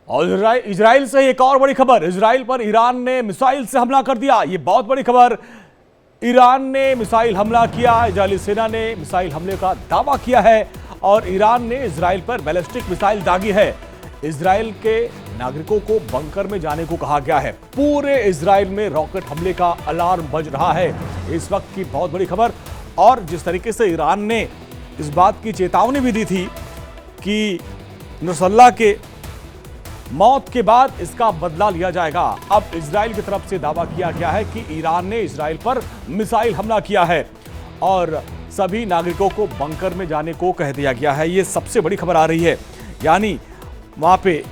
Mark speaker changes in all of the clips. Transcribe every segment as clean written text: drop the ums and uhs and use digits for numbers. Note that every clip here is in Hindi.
Speaker 1: और इजराइल से एक और बड़ी खबर, इजराइल पर ईरान ने मिसाइल से हमला कर दिया। ये बहुत बड़ी खबर, ईरान ने मिसाइल हमला किया। इजरायली सेना ने मिसाइल हमले का दावा किया है और ईरान ने इजराइल पर बैलिस्टिक मिसाइल दागी है। इजराइल के नागरिकों को बंकर में जाने को कहा गया है। पूरे इजराइल में रॉकेट हमले का अलार्म बज रहा है। इस वक्त की बहुत बड़ी खबर। और जिस तरीके से ईरान ने इस बात की चेतावनी भी दी थी कि नसरुल्लाह के मौत के बाद इसका बदला लिया जाएगा, अब इजराइल की तरफ से दावा किया गया है कि ईरान ने इजराइल पर मिसाइल हमला किया है और सभी नागरिकों को बंकर में जाने को कह दिया गया है। ये सबसे बड़ी खबर आ रही है। यानी वहां पे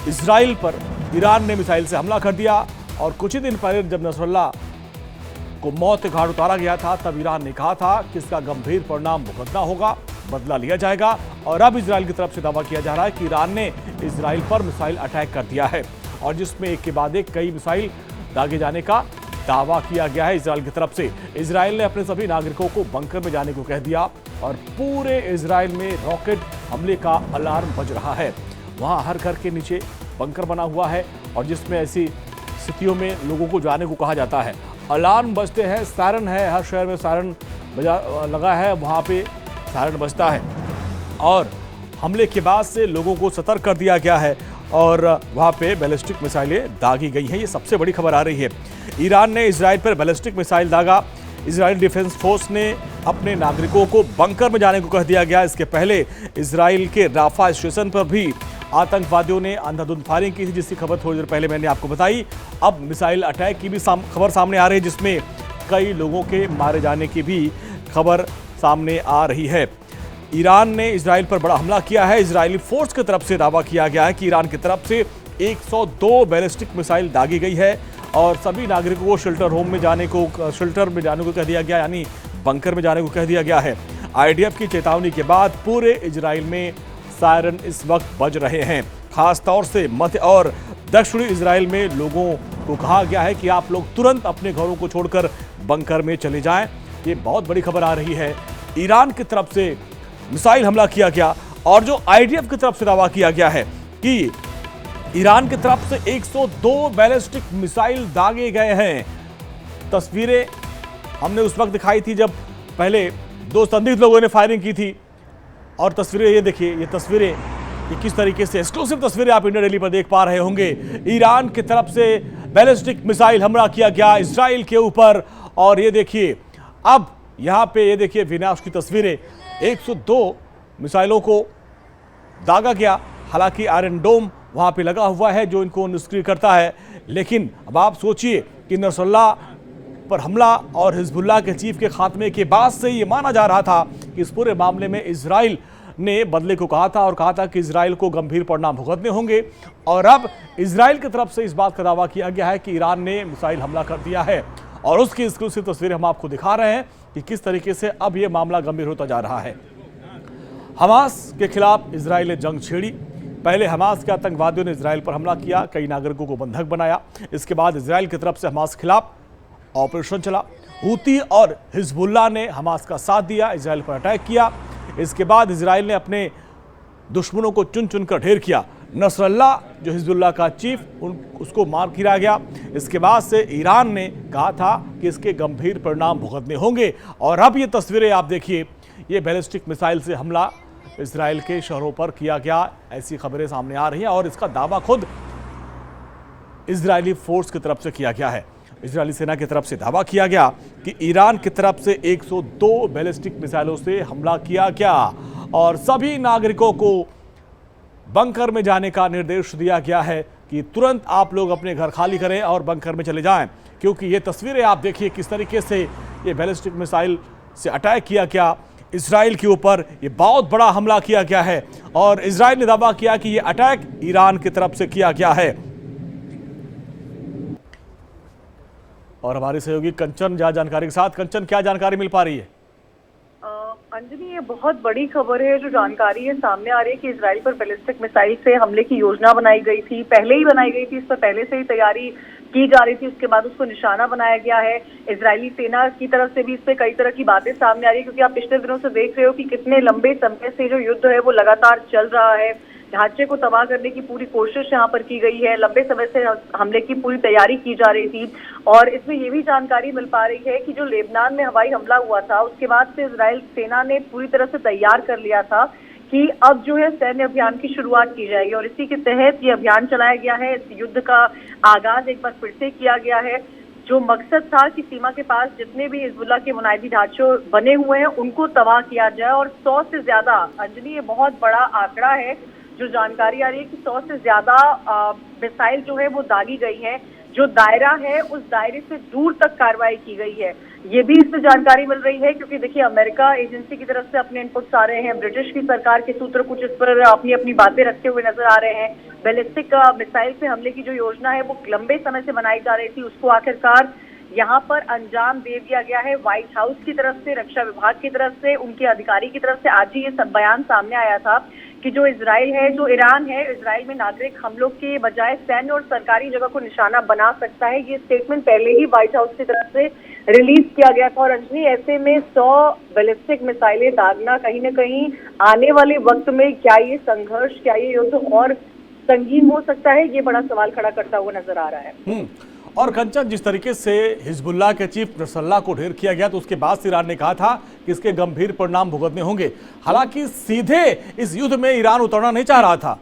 Speaker 1: इजराइल पर ईरान ने मिसाइल से हमला कर दिया और कुछ ही दिन पहले जब नसरुल्लाह को मौत के घाट उतारा गया था तब ईरान ने कहा था कि इसका गंभीर परिणाम भुगतना होगा, बदला लिया जाएगा। और अब इजराइल की तरफ से दावा किया जा रहा है कि ईरान ने इजराइल पर मिसाइल अटैक कर दिया है और जिसमें एक के बाद एक कई मिसाइल दागे जाने का दावा किया गया है इजराइल की तरफ से। इजराइल ने अपने सभी नागरिकों को बंकर में जाने को कह दिया और पूरे इजराइल में रॉकेट हमले का अलार्म बज रहा है। वहां हर घर के नीचे बंकर बना हुआ है और जिसमें ऐसी स्थितियों में लोगों को जाने को कहा जाता है। अलार्म बजते हैं, सायरन है, हर शहर में सायरन लगा है, वहां पे सायरन बजता है और हमले के बाद से लोगों को सतर्क कर दिया गया है और वहां पे बैलिस्टिक मिसाइलें दागी गई हैं। ये सबसे बड़ी खबर आ रही है। ईरान ने इजराइल पर बैलिस्टिक मिसाइल दागा। इजराइल डिफेंस फोर्स ने अपने नागरिकों को बंकर में जाने को कह दिया गया। इसके पहले इजराइल के राफा स्टेशन पर भी आतंकवादियों ने अंधाधुंध फायरिंग की थी, जिसकी खबर थोड़ी देर पहले मैंने आपको बताई। अब मिसाइल अटैक की भी खबर सामने आ रही है, जिसमें कई लोगों के मारे जाने की भी खबर सामने आ रही है। ईरान ने इजराइल पर बड़ा हमला किया है। इजरायली फोर्स की तरफ से दावा किया गया है कि ईरान की तरफ से 102 बैलिस्टिक मिसाइल दागी गई है और सभी नागरिकों को शेल्टर में जाने को कह दिया गया, यानी बंकर में जाने को कह दिया गया है। आईडीएफ की चेतावनी के बाद पूरे इजराइल में सायरन इस वक्त बज रहे हैं। खास तौर से मध्य और दक्षिणी इजराइल में लोगों को कहा गया है कि आप लोग तुरंत अपने घरों को छोड़कर बंकर में चले जाएं। ये बहुत बड़ी खबर आ रही है। ईरान की तरफ से मिसाइल हमला किया गया और जो आईडीएफ की तरफ से दावा किया गया है कि ईरान की तरफ से 102 बैलिस्टिक मिसाइल दागे गए हैं। तस्वीरें हमने उस वक्त दिखाई थी जब पहले दो संदिग्ध लोगों ने फायरिंग की थी और तस्वीरें ये देखिए, ये तस्वीरें ये किस तरीके से एक्सक्लूसिव तस्वीरें आप इंडिया डेली पर देख पा रहे होंगे। ईरान की तरफ से बैलिस्टिक मिसाइल हमला किया गया इजराइल के ऊपर और ये देखिए अब यहाँ पे ये देखिए विनाश की तस्वीरें। 102 मिसाइलों को दागा गया। हालांकि आयरन डोम वहां पे लगा हुआ है जो इनको निष्क्रिय करता है, लेकिन अब आप सोचिए कि नसरुल्लाह पर हमला और हिजबुल्लाह के चीफ के खात्मे के बाद से ये माना जा रहा था कि इस पूरे मामले में इजराइल ने बदले को कहा था और कहा था कि इजराइल को गंभीर परिणाम भुगतने होंगे। और अब इजराइल की तरफ से इस बात का दावा किया गया है कि ईरान ने मिसाइल हमला कर दिया है और उसकी एक्सक्लूसिव तस्वीरें हम आपको दिखा रहे हैं कि किस तरीके से अब यह मामला गंभीर होता जा रहा है। हमास के खिलाफ इजराइल ने जंग छेड़ी। पहले हमास के आतंकवादियों ने इजराइल पर हमला किया, कई नागरिकों को बंधक बनाया। इसके बाद इजराइल की तरफ से हमास के खिलाफ ऑपरेशन चला। हूती और हिजबुल्लाह ने हमास का साथ दिया, इजराइल पर अटैक किया। इसके बाद इजराइल ने अपने दुश्मनों को चुन चुन कर ढेर किया। नसरुल्लाह जो हिजबुल्लाह का चीफ उसको मार गिराया गया। इसके बाद से ईरान ने कहा था कि इसके गंभीर परिणाम भुगतने होंगे और अब ये तस्वीरें आप देखिए, ये बैलिस्टिक मिसाइल से हमला इजराइल के शहरों पर किया गया, ऐसी खबरें सामने आ रही हैं और इसका दावा खुद इजरायली फोर्स की तरफ से किया गया है। इजरायली सेना की तरफ से दावा किया गया कि ईरान की तरफ से 102 बैलिस्टिक मिसाइलों से हमला किया गया और सभी नागरिकों को बंकर में जाने का निर्देश दिया गया है कि तुरंत आप लोग अपने घर खाली करें और बंकर में चले जाएं, क्योंकि ये तस्वीरें आप देखिए किस तरीके से ये बैलिस्टिक मिसाइल से अटैक किया गया इजराइल के ऊपर। ये बहुत बड़ा हमला किया गया है और इजराइल ने दावा किया कि ये अटैक ईरान की तरफ से किया गया है। और हमारे सहयोगी कंचन ज्यादा जानकारी के साथ। कंचन, क्या जानकारी मिल पा रही है?
Speaker 2: अंजनी, ये बहुत बड़ी खबर है। जो जानकारी है सामने आ रही है कि इजराइल पर बैलिस्टिक मिसाइल से हमले की योजना बनाई गई थी, पहले ही बनाई गई थी, इस पर पहले से ही तैयारी की जा रही थी। उसके बाद उसको निशाना बनाया गया है। इजरायली सेना की तरफ से भी इस पे कई तरह की बातें सामने आ रही है, क्योंकि आप पिछले दिनों से देख रहे हो कि कितने लंबे समय से जो युद्ध है वो लगातार चल रहा है, ढांचे को तबाह करने की पूरी कोशिश यहाँ पर की गई है। लंबे समय से हमले की पूरी तैयारी की जा रही थी और इसमें ये भी जानकारी मिल पा रही है कि जो लेबनान में हवाई हमला हुआ था उसके बाद से इजराइल सेना ने पूरी तरह से तैयार कर लिया था कि अब जो है सैन्य अभियान की शुरुआत की जाएगी और इसी के तहत ये अभियान चलाया गया है। इस युद्ध का आगाज एक बार फिर से किया गया है। जो मकसद था कि सीमा के पास जितने भी हिजबुल्लाह के मुनादी ढांचे बने हुए हैं उनको तबाह किया जाए और 100 से ज्यादा, अंजलि ये बहुत बड़ा आंकड़ा है, जो जानकारी आ रही है कि 100 से ज्यादा मिसाइल जो है वो दागी गई है। जो दायरा है उस दायरे से दूर तक कार्रवाई की गई है। ये भी इससे जानकारी मिल रही है क्योंकि देखिए अमेरिका एजेंसी की तरफ से अपने इनपुट्स आ रहे हैं, ब्रिटिश की सरकार के सूत्र कुछ इस पर अपनी अपनी बातें रखते हुए नजर आ रहे हैं। बैलिस्टिक मिसाइल से हमले की जो योजना है वो लंबे समय से बनाई जा रही थी, उसको आखिरकार यहाँ पर अंजाम दे दिया गया है। व्हाइट हाउस की तरफ से, रक्षा विभाग की तरफ से, उनके अधिकारी की तरफ से आज ही ये सब बयान सामने आया था कि जो इजराइल है, जो ईरान है, इजराइल में नागरिक हमलों के बजाय सैन्य और सरकारी जगह को निशाना बना सकता है। ये स्टेटमेंट पहले ही व्हाइट हाउस की तरफ से रिलीज किया गया था और अंजलि ऐसे में 100 बैलिस्टिक मिसाइलें दागना कहीं न कहीं आने वाले वक्त में क्या ये संघर्ष, क्या ये युद्ध और संगीन हो सकता है, ये बड़ा सवाल खड़ा करता हुआ नजर आ रहा है।
Speaker 1: और कंचन, जिस तरीके से हिजबुल्लाह के चीफ नसरल्लाह को ढेर किया गया तो उसके बाद से ईरान ने कहा था कि इसके गंभीर परिणाम भुगतने होंगे। हालांकि सीधे इस युद्ध में ईरान उतरना नहीं चाह रहा था,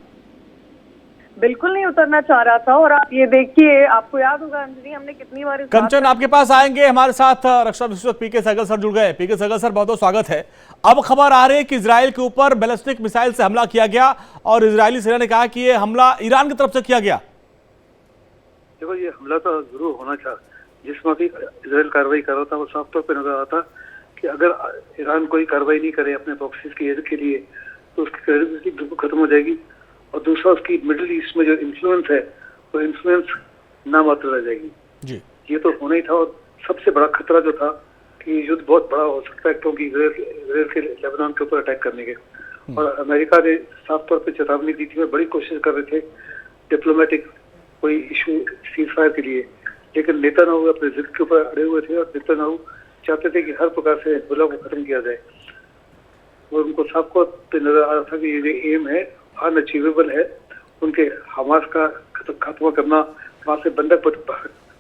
Speaker 2: बिल्कुल नहीं उतरना चाह रहा था। और आप ये देखिए, आपको याद होगा अंजलि, हमने कितनी बार
Speaker 1: कंचन आपके पास आएंगे, हमारे साथ रक्षा विशेषज्ञ पीके सहगल सर जुड़ गए। पीके सहगल सर, बहुत बहुत स्वागत है। अब खबर आ रही है कि इजराइल के ऊपर बैलिस्टिक मिसाइल से हमला किया गया और इजरायली सेना ने कहा कि ये हमला ईरान की तरफ से किया गया।
Speaker 3: देखो, ये हमला तो जरूर होना था। जिसमें भी इजराइल कार्रवाई कर रहा था वो साफ तौर पे नजर आता कि अगर ईरान कोई कार्रवाई नहीं करे अपने प्रॉक्सीज की के लिए तो उसकी क्रेडिबिलिटी बिल्कुल खत्म हो जाएगी और दूसरा उसकी मिडिल ईस्ट में जो इन्फ्लुएंस है वो इन्फ्लुएंस नामात्र रह जाएगी जी। ये तो होना ही था। और सबसे बड़ा खतरा जो था कि युद्ध बहुत बड़ा हो सकता है क्योंकि इजराइल के लेबनान के ऊपर अटैक करने के, और अमेरिका ने साफ तौर पर चेतावनी दी थी। वे बड़ी कोशिश कर रहे थे डिप्लोमेटिक कोई इशू सीजफायर के लिए, लेकिन नेतन्याहू अपने जिद के ऊपर अड़े हुए थे और नेतन्याहू चाहते थे कि हर प्रकार से हिजबुल्लाह को खत्म किया जाए। और उनको साफ तौर पर नजर आ रहा था कि ये एम है अनअचीवेबल है। उनके हमास का खात्मा करना, वहां से बंधक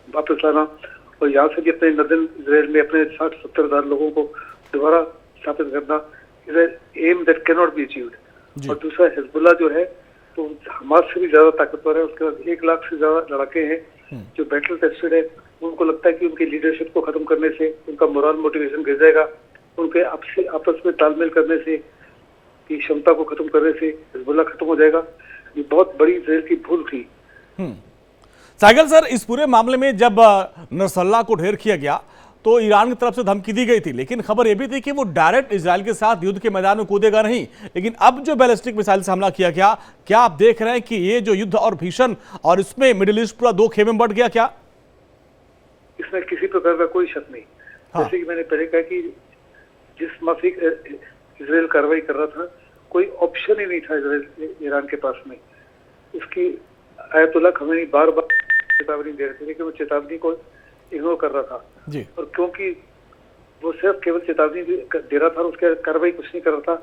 Speaker 3: वापस लाना और यहाँ से भी अपने नदन इजराइल में अपने 60-70 हज़ार लोगों को दोबारा स्थापित करना, aim that can not be achieved. और दूसरा हिजबुल्लाह जो है तो हमास से भी ज्यादा ताकतवर है। उसके बाद 1 लाख से ज्यादा लड़ाके हैं जो बैटल टेस्टेड है। उनको लगता है कि उनकी लीडरशिप को खत्म करने से उनका मोरल मोटिवेशन गिर जाएगा, उनके आपस में तालमेल करने से, की क्षमता को खत्म करने से हिजबुल्लाह खत्म हो जाएगा। ये बहुत बड़ी इजराइल की भूल थी।
Speaker 1: साइगल सर, इस पूरे मामले में जब नसरल्लाह को ढेर किया गया तो ईरान की तरफ से धमकी दी गई थी, लेकिन खबर यह भी थी कि वो डायरेक्ट इजराइल के साथ युद्ध के मैदान में कूदेगा नहीं। लेकिन अब जो बैलिस्टिक मिसाइल से हमला किया गया, क्या आप देख रहे हैं कि ये जो युद्ध और भीषण और इसमें मिडिल ईस्ट पूरा 2 खेमे में बढ़ गया क्या?
Speaker 3: इसमें किसी प्रकार का कोई शक नहीं। हाँ। जैसे कि मैंने पहले कहा कि जिस माफिक इजराइल कार्रवाई कर रहा था, कोई ऑप्शन ही नहीं था इजराइल ईरान के पास में। उसकी आयतुल्लाह खमेनी बार बार चेतावनी दे रहे थे, लेकिन वो चेतावनी को इग्नोर कर रहा था जी। और क्योंकि वो सिर्फ केवल चेतावनी दे रहा था और उसके कार्रवाई कुछ नहीं कर रहा था,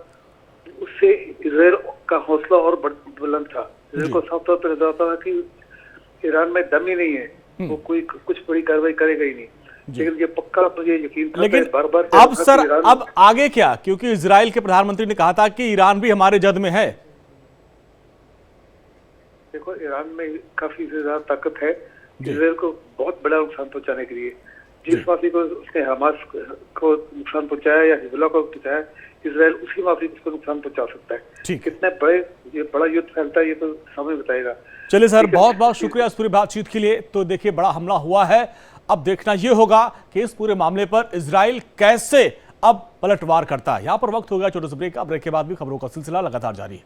Speaker 3: उससे इजराइल का हौसला और बुलंद था। इजराइल को साफ तौर पर नजर आता था कि ईरान में दम ही नहीं है, वो कोई कुछ बड़ी कार्रवाई करेगा ही नहीं। लेकिन ये पक्का मुझे यकीन था।
Speaker 1: लेकिन
Speaker 3: बार-बार
Speaker 1: अब सर, अब आगे क्या? क्योंकि इजराइल के प्रधानमंत्री ने कहा था कि ईरान भी हमारे जद में है।
Speaker 3: देखो, ईरान में काफी ज्यादा ताकत है इजराइल को बहुत बड़ा नुकसान पहुंचाने के लिए। जिस माफी को उसने हमास को नुकसान पहुंचाया या हिजबुल्लाह को पहुंचाया, इजराइल उसी माफी को उसको नुकसान पहुंचा सकता है। कितने बड़ा युद्ध फैलता है ये तो समय बताएगा।
Speaker 1: चलिए सर, बहुत बहुत शुक्रिया इस पूरी बातचीत के लिए। तो देखिए, बड़ा हमला हुआ है, अब देखना यह होगा कि इस पूरे मामले पर इजराइल कैसे अब पलटवार करता है। यहां पर वक्त हो गया छोटे से ब्रेक का। ब्रेक के बाद भी खबरों का सिलसिला लगातार जारी है।